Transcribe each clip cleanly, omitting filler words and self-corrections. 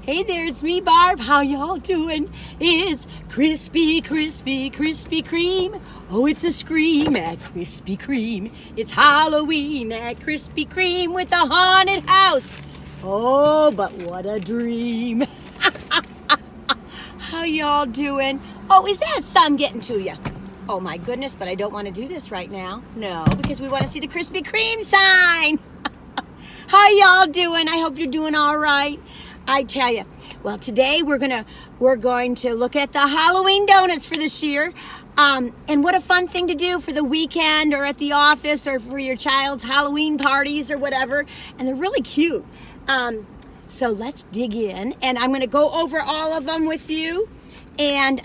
Hey there, it's me, Barb. How y'all doing? It's Krispy Kreme. Oh, it's a scream at Krispy Kreme. It's Halloween at Krispy Kreme with a haunted house. Oh, but what a dream. How y'all doing? Oh, is that sun getting to you? Oh my goodness, but I don't want to do this right now. No, because we want to see the Krispy Kreme sign. How y'all doing? I hope you're doing all right. I tell you, well, today we're going to look at the Halloween donuts for this year. And what a fun thing to do for the weekend or at the office or for your child's Halloween parties or whatever. And they're really cute. So let's dig in, and I'm going to go over all of them with you. And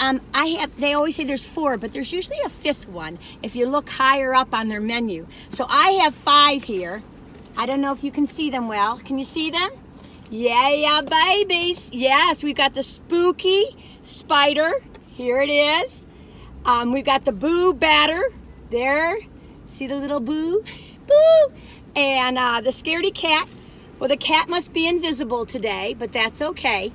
they always say there's 4, but there's usually a 5th one if you look higher up on their menu. So I have 5 here. I don't know if you can see them well. Can you see them? Yeah, babies. Yes, we've got the spooky spider. Here it is. We've got the boo batter. There. See the little boo? Boo! And the scaredy cat. Well, the cat must be invisible today, but that's okay.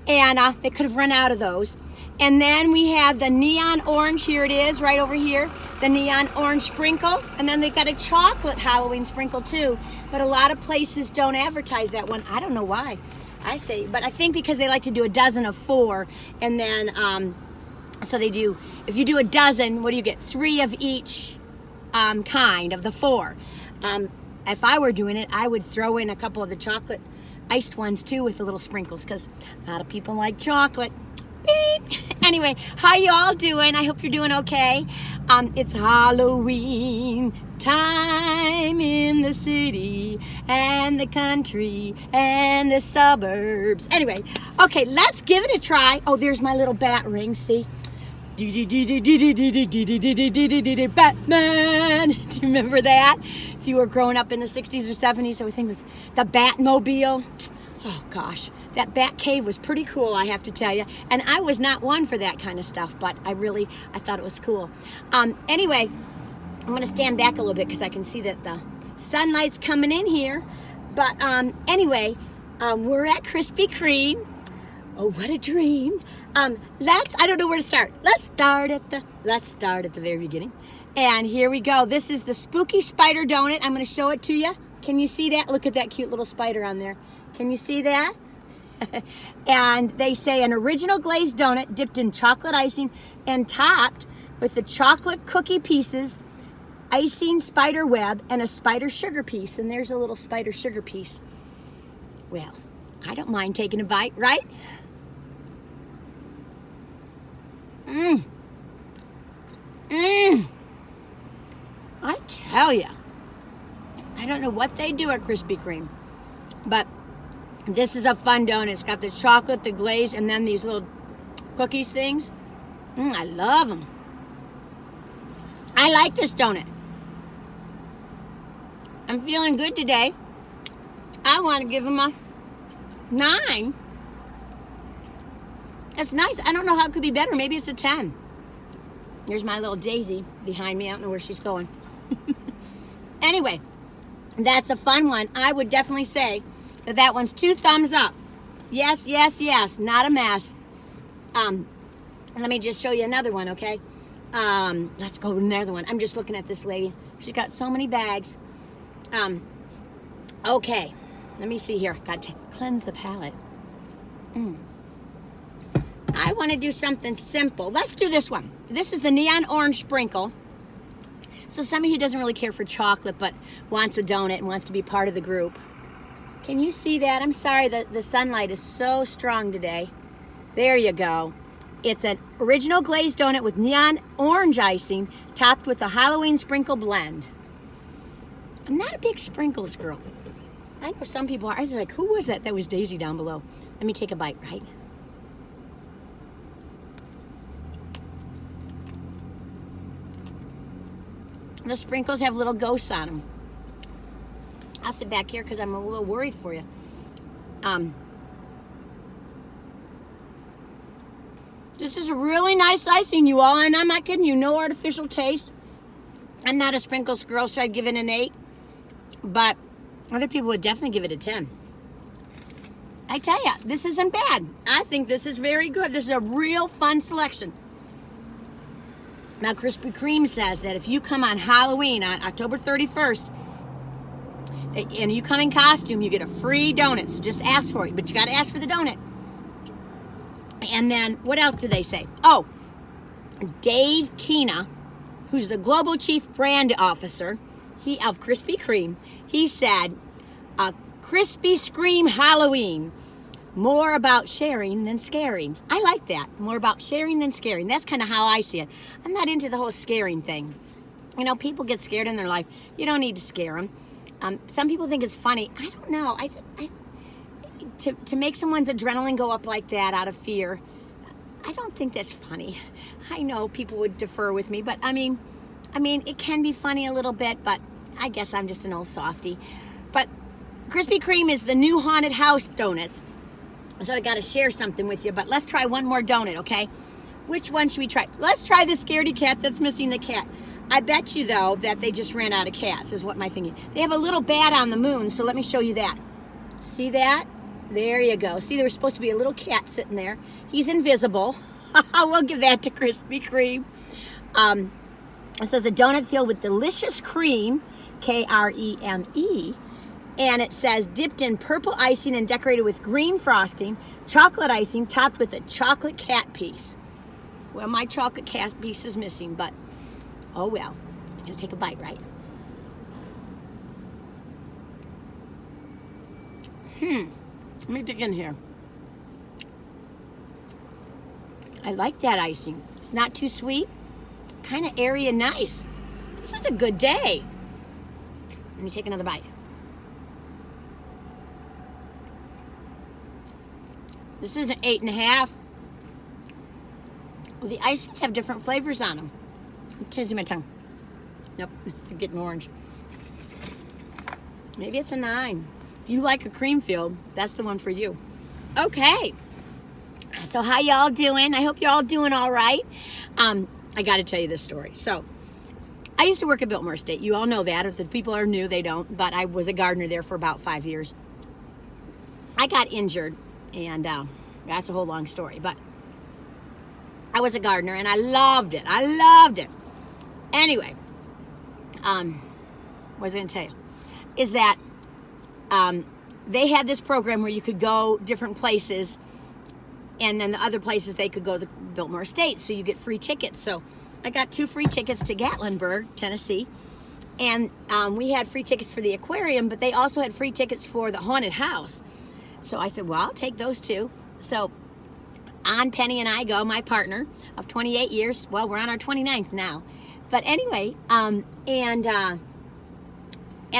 And they could have run out of those. And then we have the neon orange. Here it is, right over here. The neon orange sprinkle. And then they've got a chocolate Halloween sprinkle, too. But a lot of places don't advertise that one. I don't know why. But I think because they like to do a dozen of 4. And then, so they do, if you do a dozen, what do you get? 3 of each kind of the 4. If I were doing it, I would throw in a couple of the chocolate iced ones too with the little sprinkles, because a lot of people like chocolate. Beep. Anyway, how y'all doing? I hope you're doing okay. It's Halloween time in the city and the country and the suburbs. Anyway, okay, let's give it a try. Oh, there's my little bat ring, see? Batman. Do you remember that? If you were growing up in the 60s or 70s, everything was the Batmobile. Oh gosh, that Bat Cave was pretty cool, I have to tell you. And I was not one for that kind of stuff, but I thought it was cool. Anyway, I'm gonna stand back a little bit because I can see that the sunlight's coming in here. But anyway, we're at Krispy Kreme. Oh, what a dream. I don't know where to start. Let's start at the very beginning. And here we go. This is the spooky Spider Doughnut. I'm going to show it to you. Can you see that? Look at that cute little spider on there. Can you see that? And they say an original glazed donut dipped in chocolate icing and topped with the chocolate cookie pieces, icing spider web, and a spider sugar piece. And there's a little spider sugar piece. Well, I don't mind taking a bite, right? I tell you, I don't know what they do at Krispy Kreme, but this is a fun donut. It's got the chocolate, the glaze, and then these little cookies things. I love them. I like this donut. I'm feeling good today. I want to give them a 9. That's nice. I don't know how it could be better. Maybe it's a 10. There's my little Daisy behind me. I don't know where she's going. Anyway, that's a fun one. I would definitely say that one's 2 thumbs up. Yes, yes, yes. Not a mess. Let me just show you another one, okay? Let's go to another one. I'm just looking at this lady. She's got so many bags. Okay. Let me see here. Got to cleanse the palate. I want to do something simple. Let's do this one. This is the neon orange sprinkle. So somebody who doesn't really care for chocolate but wants a donut and wants to be part of the group. Can you see that? I'm sorry that the sunlight is so strong today. There you go. It's an original glazed donut with neon orange icing topped with a Halloween sprinkle blend. I'm not a big sprinkles girl. I know some people are. I was like, who was that? That was Daisy down below. Let me take a bite, right? The sprinkles have little ghosts on them. I'll sit back here because I'm a little worried for you. This is a really nice icing, you all, and I'm not kidding you. No artificial taste. I'm not a sprinkles girl, so I'd give it an 8. But other people would definitely give it a 10. I I tell you, this isn't bad. I think this is very good. This is a real fun selection. Now, Krispy Kreme says that if you come on Halloween, on October 31st, and you come in costume, you get a free donut. So just ask for it, but you got to ask for the donut. And then, what else do they say? Oh, Dave Keena, who's the Global Chief Brand Officer of Krispy Kreme, he said, Krispy Kreme Halloween, more about sharing than scaring. I like that. More about sharing than scaring. That's kind of how I see it. I'm not into the whole scaring thing. You know, people get scared in their life. You don't need to scare them. Some people think it's funny. I don't know. To make someone's adrenaline go up like that out of fear, I don't think that's funny. I know people would defer with me, but I mean, it can be funny a little bit, but I guess I'm just an old softie. But Krispy Kreme is the new haunted house donuts. So I got to share something with you, but let's try one more donut, okay? Which one should we try? Let's try the Scaredy Cat that's missing the cat. I bet you, though, that they just ran out of cats, is what my thinking. They have a little bat on the moon, so let me show you that. See that? There you go. See, there was supposed to be a little cat sitting there. He's invisible. We'll give that to Krispy Kreme. It says a donut filled with delicious cream, Kreme, and it says dipped in purple icing and decorated with green frosting, chocolate icing topped with a chocolate cat piece. Well, my chocolate cat piece is missing, but oh well. I'm gonna take a bite, right? Let me dig in here. I like that icing. It's not too sweet, kind of airy and nice. This is a good day. Let me take another bite. This is an 8.5. Well, the icings have different flavors on them. I'm chasing my tongue. Nope, I'm getting orange. Maybe it's a 9. If you like a cream filled, that's the one for you. Okay. So how y'all doing? I hope y'all doing all right. I got to tell you this story. So I used to work at Biltmore Estate. You all know that. If the people are new, they don't. But I was a gardener there for about 5 years. I got injured, and that's a whole long story. But I was a gardener, and I loved it. I loved it. Anyway, what was I going to tell you? Is that they had this program where you could go different places, and then the other places they could go to the Biltmore Estate, so you get free tickets. So I got 2 free tickets to Gatlinburg, Tennessee, and we had free tickets for the aquarium, but they also had free tickets for the haunted house. So I said, well, I'll take those 2. So on Penny and I go, my partner of 28 years. Well, we're on our 29th now. But anyway, and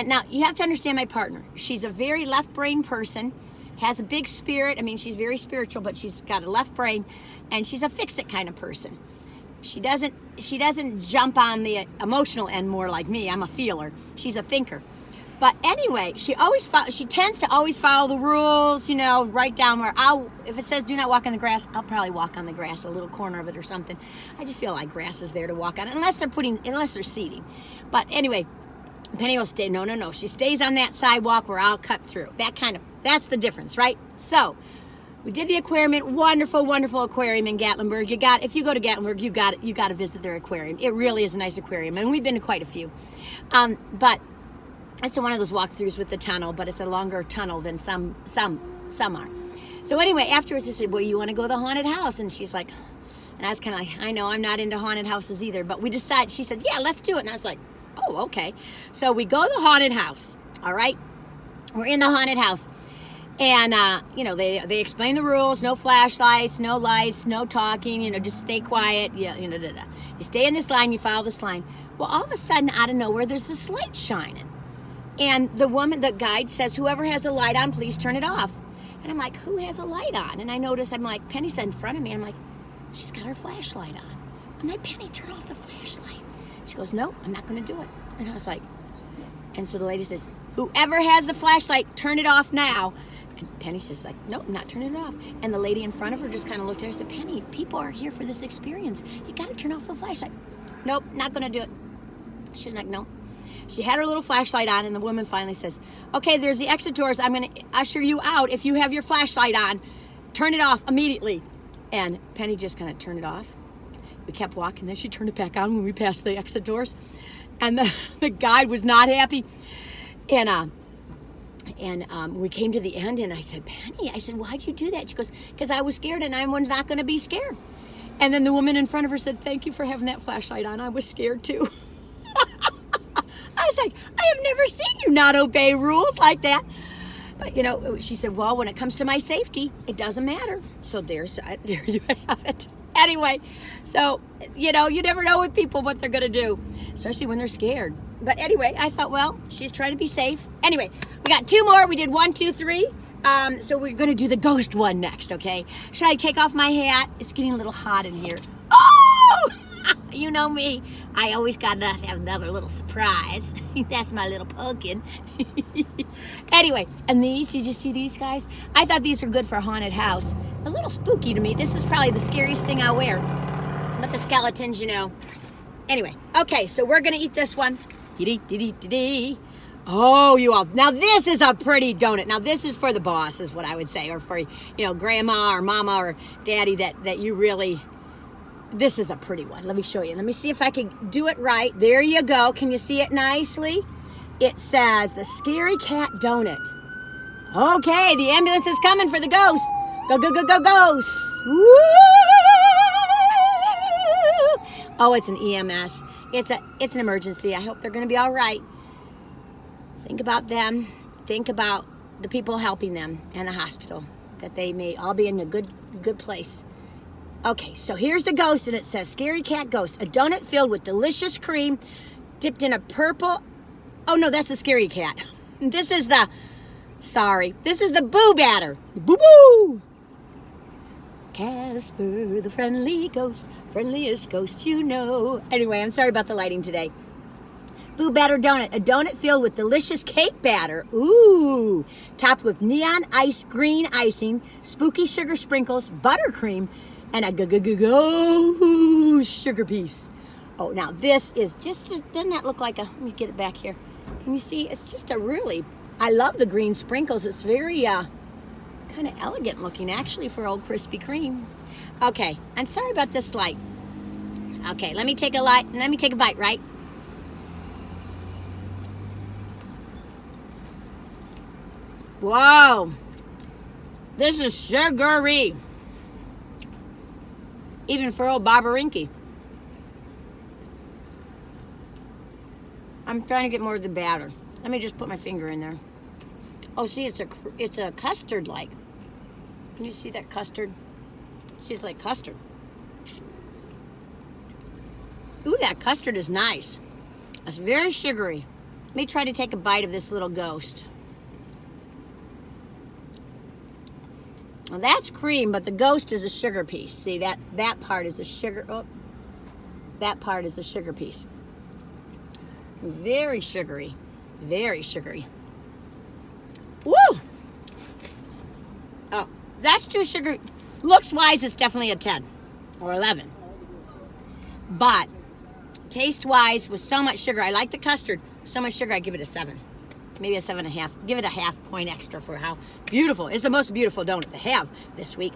now you have to understand my partner. She's a very left brain person, has a big spirit. I mean, she's very spiritual, but she's got a left brain, and she's a fix-it kind of person. She doesn't jump on the emotional end more like me. I'm a feeler. She's a thinker. But anyway, she tends to always follow the rules, you know, right down where if it says do not walk on the grass, I'll probably walk on the grass, a little corner of it or something. I just feel like grass is there to walk on, unless they're seating. But anyway, Penny will stay, no. She stays on that sidewalk where I'll cut through. That's the difference, right? So we did the aquarium, wonderful, wonderful aquarium in Gatlinburg. If you go to Gatlinburg, you got to visit their aquarium. It really is a nice aquarium, and we've been to quite a few. But it's one of those walkthroughs with the tunnel, but it's a longer tunnel than some are. So anyway, afterwards I said, well, you want to go to the haunted house? And she's like, and I was kind of like, I know I'm not into haunted houses either, but we decided, she said, yeah, let's do it. And I was like, oh, okay. So we go to the haunted house, all right? We're in the haunted house. And, they explain the rules, no flashlights, no lights, no talking, just stay quiet. You stay in this line, you follow this line. Well, all of a sudden, out of nowhere, there's this light shining. And the guide says, whoever has a light on, please turn it off. And I'm like, who has a light on? And I notice, I'm like, Penny's in front of me. I'm like, she's got her flashlight on. I'm like, Penny, turn off the flashlight. She goes, no, I'm not going to do it. And I was like, and so the lady says, whoever has the flashlight, turn it off now. And Penny says, like, nope, I'm not turning it off. And the lady in front of her just kind of looked at her and said, Penny, people are here for this experience. You got to turn off the flashlight. Nope, not going to do it. She's like, no. she had her little flashlight on, and the woman finally says, okay, there's the exit doors. I'm going to usher you out. If you have your flashlight on, turn it off immediately. And Penny just kind of turned it off. We kept walking. Then she turned it back on when we passed the exit doors. And the guide was not happy. And we came to the end, and I said, Penny, I said, why'd you do that? She goes, because I was scared, and I was not going to be scared. And then the woman in front of her said, thank you for having that flashlight on. I was scared too. I was like, I have never seen you not obey rules like that. But, you know, she said, well, when it comes to my safety, it doesn't matter. So there you have it. Anyway, so, you know, you never know with people what they're going to do, especially when they're scared. But anyway, I thought, well, she's trying to be safe. Anyway, we got 2 more. We did 1, 2, 3. So we're going to do the ghost one next, okay? Should I take off my hat? It's getting a little hot in here. Oh! You know me. I always got to have another little surprise. That's my little pumpkin. Anyway, and these, did you see these guys? I thought these were good for a haunted house. A little spooky to me. This is probably the scariest thing I'll wear. But the skeletons, you know. Anyway, okay, so we're going to eat this one. Oh, you all. Now, this is a pretty donut. Now, this is for the boss, is what I would say. Or for, you know, grandma or mama or daddy that you really... This is a pretty one. Let me show you. Let me see if I can do it right. There you go. Can you see it nicely? It says the Scaredy Cat Doughnut. Okay, the ambulance is coming for the ghost. Go, go, go, go, ghost. Woo! Oh, it's an EMS. It's an emergency. I hope they're going to be all right. Think about them. Think about the people helping them and the hospital. That they may all be in a good place. Okay, so here's the ghost, and it says, Scaredy Cat Ghost, a donut filled with delicious cream, dipped in a purple... Oh, no, that's the Scaredy Cat. This is the... Sorry. This is the Boo Batter. Boo-boo! Casper, the friendly ghost, friendliest ghost you know. Anyway, I'm sorry about the lighting today. Boo Batter Doughnut, a donut filled with delicious cake batter. Ooh! Topped with neon ice green icing, spooky sugar sprinkles, buttercream, and a go sugar piece. Oh, now this is just, doesn't that look like a, let me get it back here. Can you see? It's just a really, I love the green sprinkles. It's very kind of elegant looking actually for old Krispy Kreme. Okay, I'm sorry about this light. Okay, let me take a bite, right? Whoa, this is sugary. Even for old Bobberinky. I'm trying to get more of the batter. Let me just put my finger in there. Oh, see, it's a custard like. Can you see that custard? See, it's like custard. Ooh, that custard is nice. It's very sugary. Let me try to take a bite of this little ghost. Well, that's cream, but the ghost is a sugar piece. See, that part is a sugar. Oh, that part is a sugar piece. Very sugary. Very sugary. Woo! Oh, that's too sugary. Looks-wise, it's definitely a 10 or 11. But taste-wise, with so much sugar, I like the custard. So much sugar, I give it a 7. Maybe a 7.5. Give it a half point extra for how beautiful. It's the most beautiful donut they have this week.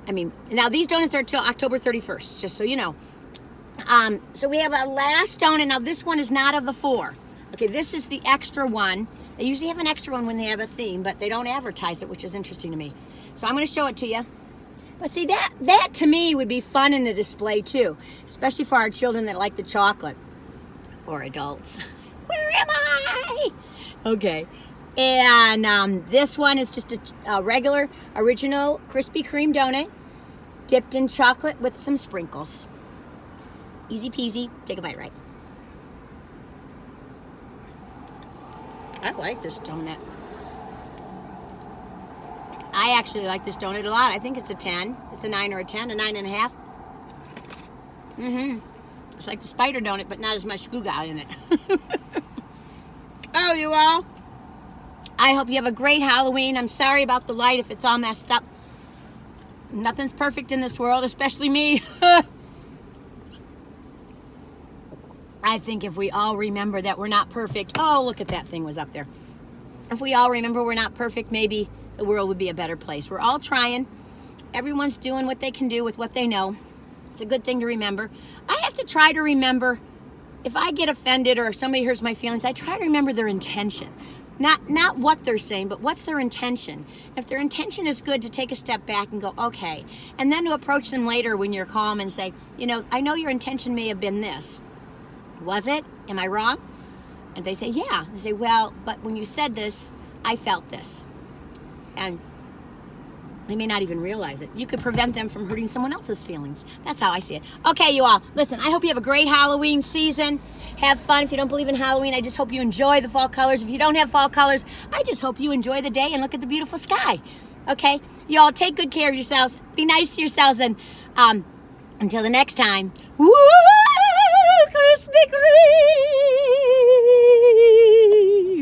I mean, now these donuts are till October 31st, just so you know. So we have a last donut. Now this one is not of the 4. Okay, this is the extra one. They usually have an extra one when they have a theme, but they don't advertise it, which is interesting to me. So I'm going to show it to you. But see, that to me would be fun in the display too, especially for our children that like the chocolate, or adults. Where am I? Okay, and this one is just a regular, original Krispy Kreme donut dipped in chocolate with some sprinkles. Easy peasy. Take a bite, right? I like this donut. I actually like this donut a lot. I think it's a 10. It's a 9 or a 10, a 9.5. It's like the Spider Doughnut, but not as much goo in it. Oh, you all. I hope you have a great Halloween. I'm sorry about the light if it's all messed up. Nothing's perfect in this world, especially me. I think if we all remember that we're not perfect, oh, look at that thing was up there. If we all remember we're not perfect, maybe the world would be a better place. We're all trying. Everyone's doing what they can do with what they know. It's a good thing to remember. I have to try to remember, if I get offended or if somebody hurts my feelings, I try to remember their intention. Not what they're saying, but what's their intention. If their intention is good, to take a step back and go, okay. And then to approach them later when you're calm and say, I know your intention may have been this. Was it? Am I wrong? And they say, yeah. They say, well, but when you said this, I felt this. And they may not even realize it. You could prevent them from hurting someone else's feelings. That's how I see it. Okay, you all. Listen, I hope you have a great Halloween season. Have fun. If you don't believe in Halloween, I just hope you enjoy the fall colors. If you don't have fall colors, I just hope you enjoy the day and look at the beautiful sky. Okay? You all take good care of yourselves. Be nice to yourselves. And until the next time, woo! Krispy Kreme!